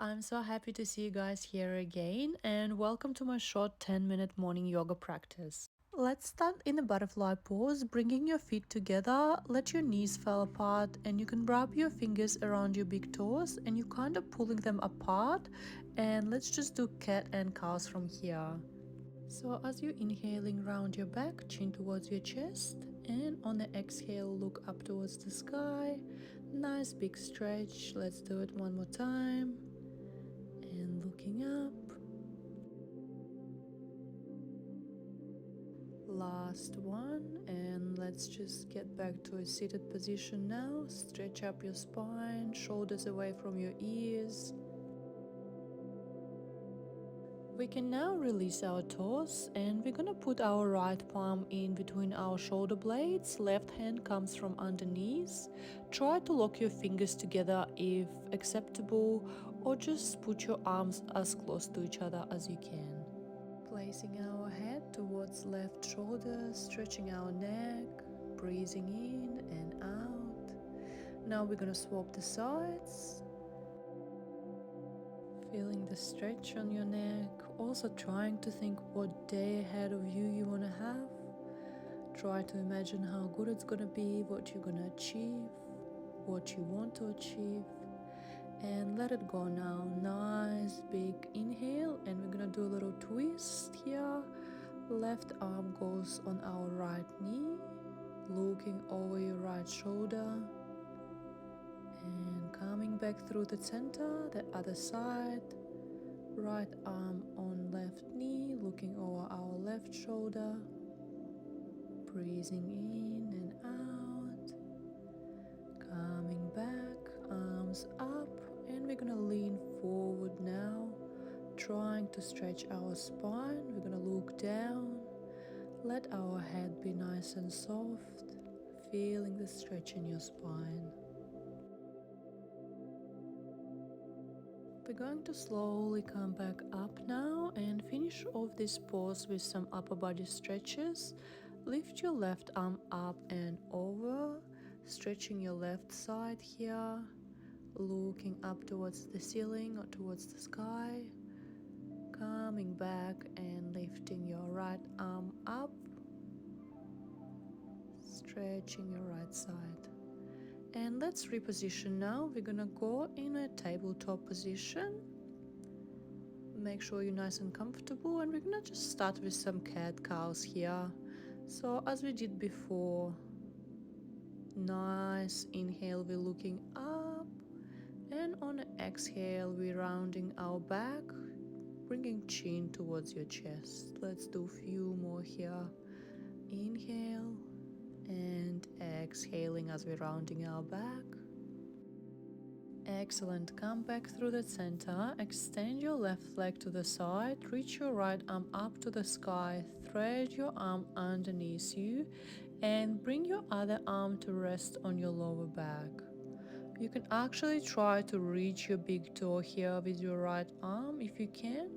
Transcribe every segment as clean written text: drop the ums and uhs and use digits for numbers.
I'm so happy to see you guys here again, and welcome to my short 10-minute morning yoga practice. Let's start in a butterfly pose, bringing your feet together, let your knees fall apart, and you can wrap your fingers around your big toes and you kind of pulling them apart. And let's just do cat and cows from here. So as you're inhaling, round your back, chin towards your chest, and on the exhale, look up towards the sky. Nice big stretch. Let's do it one more time. And looking up. Last one, and let's just get back to a seated position now. Stretch up your spine, shoulders away from your ears. We can now release our toes, and we're gonna put our right palm in between our shoulder blades. Left hand comes from underneath. Try to lock your fingers together if acceptable, or just put your arms as close to each other as you can. Placing our head towards left shoulder, stretching our neck, breathing in and out. Now we're gonna swap the sides. Feeling the stretch on your neck, also trying to think what day ahead of you want to have. Try to imagine how good it's gonna be, what you're gonna achieve, what you want to achieve, and let it go now. Nice big inhale, and we're gonna do a little twist here. Left arm goes on our right knee, looking over your right shoulder, and coming back through the center, the other side. Right arm on left knee, looking over our left shoulder, breathing in and out, coming back, arms up, and we're gonna lean forward now, trying to stretch our spine. We're gonna look down, let our head be nice and soft, feeling the stretch in your spine. We're going to slowly come back up now and finish off this pose with some upper body stretches. Lift your left arm up and over, stretching your left side here, looking up towards the ceiling or towards the sky, coming back and lifting your right arm up, stretching your right side. And let's reposition now. We're gonna go in a tabletop position. Make sure you're nice and comfortable, and we're gonna just start with some cat cows here. So as we did before, nice inhale, we're looking up, and on an exhale, we're rounding our back, bringing chin towards your chest. Let's do a few more here. Inhale and exhaling as we're rounding our back. Excellent. Come back through the center. Extend your left leg to the side. Reach your right arm up to the sky. Thread your arm underneath you and bring your other arm to rest on your lower back. You can actually try to reach your big toe here with your right arm if you can.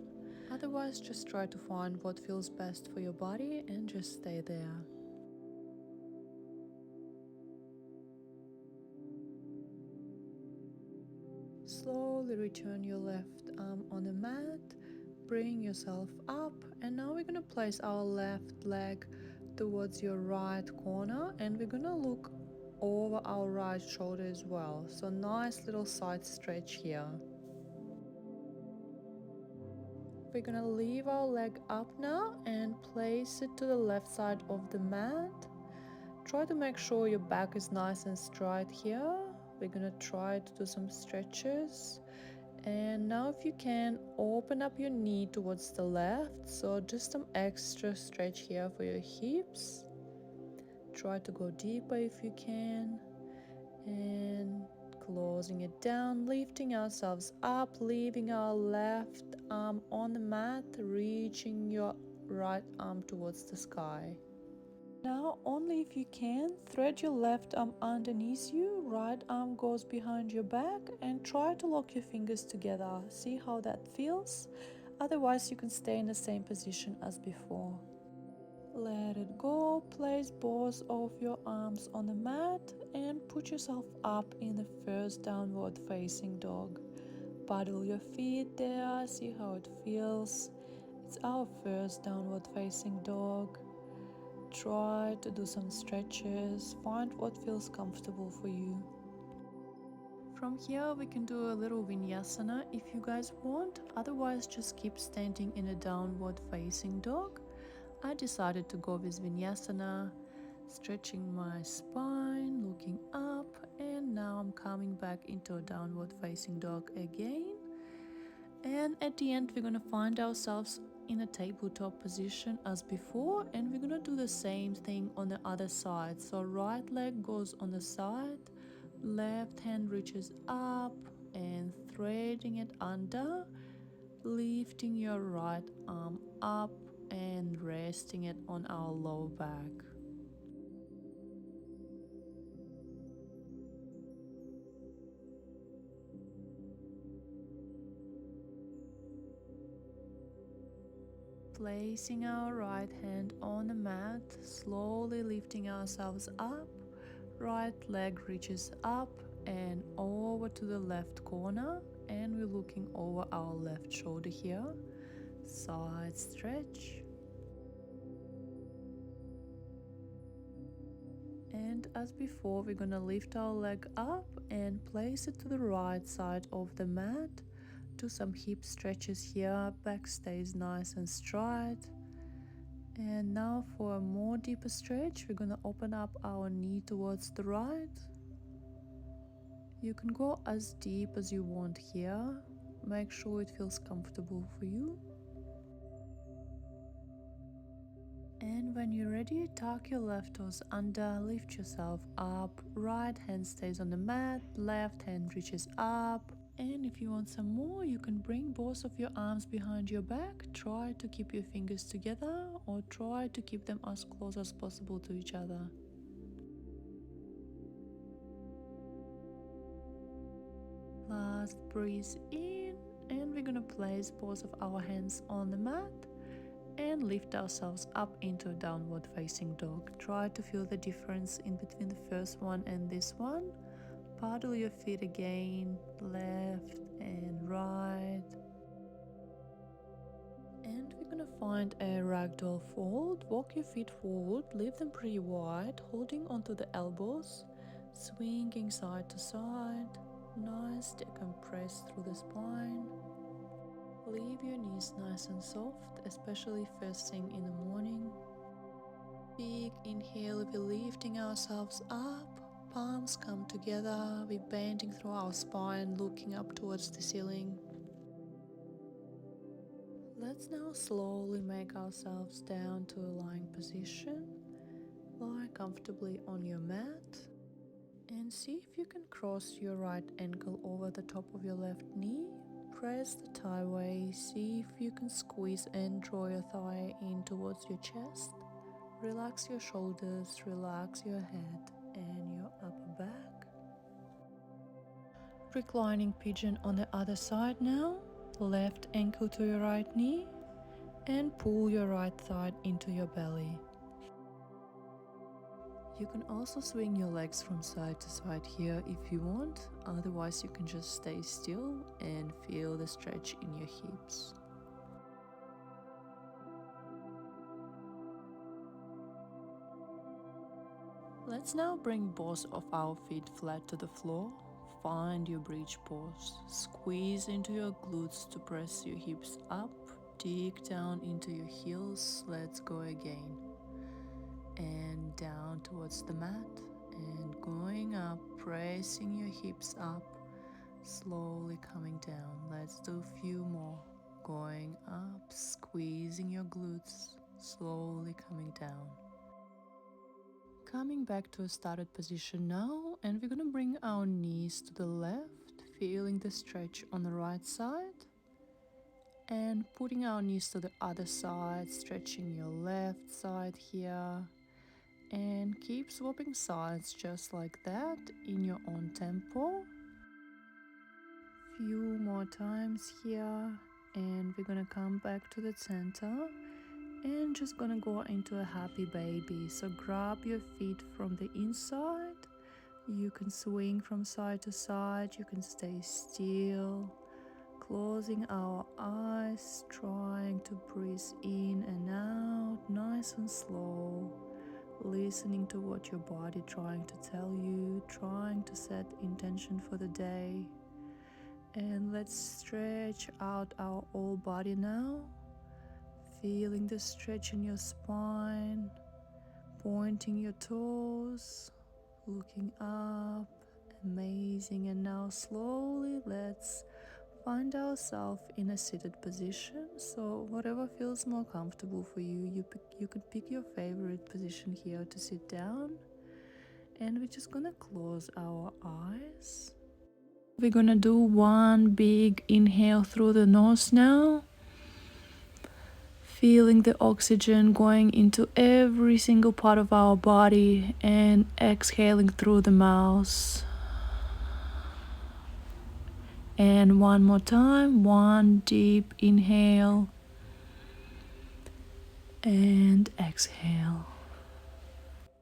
Otherwise, just try to find what feels best for your body and just stay there. Slowly return your left arm on the mat, bring yourself up, and now we're going to place our left leg towards your right corner, and we're going to look over our right shoulder as well. So nice little side stretch here. We're going to leave our leg up now and place it to the left side of the mat. Try to make sure your back is nice and straight here. We're gonna try to do some stretches, and now if you can, open up your knee towards the left, so just some extra stretch here for your hips. Try to go deeper if you can, and closing it down, lifting ourselves up, leaving our left arm on the mat, reaching your right arm towards the sky. Now, only if you can, thread your left arm underneath you, right arm goes behind your back, and try to lock your fingers together. See how that feels? Otherwise, you can stay in the same position as before. Let it go, place both of your arms on the mat and put yourself up in the first downward facing dog. Paddle your feet there, see how it feels. It's our first downward facing dog. Try to do some stretches, find what feels comfortable for you. From here we can do a little vinyasana if you guys want, otherwise just keep standing in a downward facing dog. I decided to go with vinyasana, stretching my spine, looking up, and now I'm coming back into a downward facing dog again. And at the end we're gonna find ourselves in a tabletop position as before, and we're gonna do the same thing on the other side. So right leg goes on the side, left hand reaches up and threading it under, lifting your right arm up and resting it on our low back. Placing our right hand on the mat, slowly lifting ourselves up. Right leg reaches up and over to the left corner, and we're looking over our left shoulder here. Side stretch. And as before, we're gonna lift our leg up and place it to the right side of the mat. Do some hip stretches here, back stays nice and straight. And now for a more deeper stretch, we're gonna open up our knee towards the right. You can go as deep as you want here. Make sure it feels comfortable for you. And when you're ready, tuck your left toes under, lift yourself up. Right hand stays on the mat, left hand reaches up. And if you want some more, you can bring both of your arms behind your back. Try to keep your fingers together or try to keep them as close as possible to each other. Last breathe in, and we're gonna place both of our hands on the mat and lift ourselves up into a downward facing dog. Try to feel the difference in between the first one and this one. Paddle your feet again, left and right. And we're gonna find a ragdoll fold. Walk your feet forward, leave them pretty wide, holding onto the elbows, swinging side to side. Nice, decompress through the spine. Leave your knees nice and soft, especially first thing in the morning. Big inhale, we're lifting ourselves up. Palms come together, we're bending through our spine, looking up towards the ceiling. Let's now slowly make ourselves down to a lying position. Lie comfortably on your mat and see if you can cross your right ankle over the top of your left knee. Press the thigh away, see if you can squeeze and draw your thigh in towards your chest. Relax your shoulders, relax your head and your upper back. Reclining pigeon on the other side now. Left ankle to your right knee and pull your right thigh into your belly. You can also swing your legs from side to side here if you want, otherwise you can just stay still and feel the stretch in your hips. Let's now bring both of our feet flat to the floor. Find your bridge pose. Squeeze into your glutes to press your hips up. Dig down into your heels. Let's go again. And down towards the mat. And going up, pressing your hips up. Slowly coming down. Let's do a few more. Going up, squeezing your glutes. Slowly coming down. Coming back to a started position now, and we're gonna bring our knees to the left, feeling the stretch on the right side, and putting our knees to the other side, stretching your left side here, and keep swapping sides just like that in your own tempo. Few more times here, and we're gonna come back to the center. And just gonna go into a happy baby. So grab your feet from the inside. You can swing from side to side. You can stay still. closing our eyes, trying to breathe in and out, nice and slow, listening to what your body trying to tell you, trying to set intention for the day. And let's stretch out our whole body now, feeling the stretch in your spine, pointing your toes, looking up, amazing. And now slowly let's find ourselves in a seated position. So whatever feels more comfortable for you, you could pick your favorite position here to sit down. And we're just gonna close our eyes. We're gonna do one big inhale through the nose now, feeling the oxygen going into every single part of our body, and exhaling through the mouth. And one more time, one deep inhale and exhale.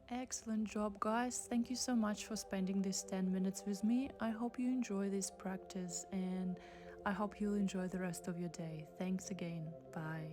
Excellent job, guys. Thank you so much for spending this 10 minutes with me. I hope you enjoy this practice, and I hope you'll enjoy the rest of your day. Thanks again. Bye.